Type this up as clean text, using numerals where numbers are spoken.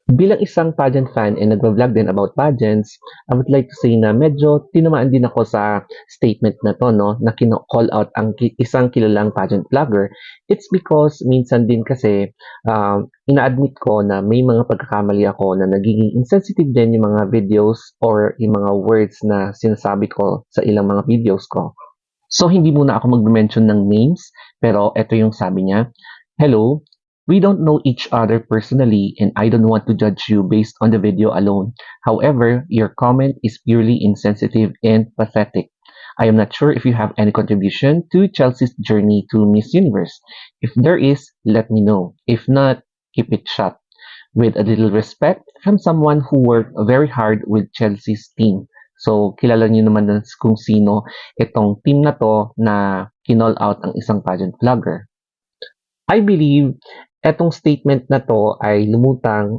Bilang isang pageant fan and nagva-vlog din about pageants, I would like to say na medyo tinamaan din ako sa statement na 'to 'no, na call out ang isang kilalang pageant vlogger. It's because minsan din kasi, ina-admit ko na may mga pagkakamali ako na nagiging insensitive din yung mga videos or yung mga words na sinasabi ko sa ilang mga videos ko. So hindi muna ako magme-mention ng names, pero eto yung sabi niya, "Hello, we don't know each other personally and I don't want to judge you based on the video alone. However, your comment is purely insensitive and pathetic. I am not sure if you have any contribution to Chelsea's journey to Miss Universe. If there is, let me know. If not, keep it shut. With a little respect from someone who worked very hard with Chelsea's team." So, kilala niyo naman na kung sino itong team na 'to na kinall out ang isang pageant vlogger. I believe etong statement na 'to ay lumutang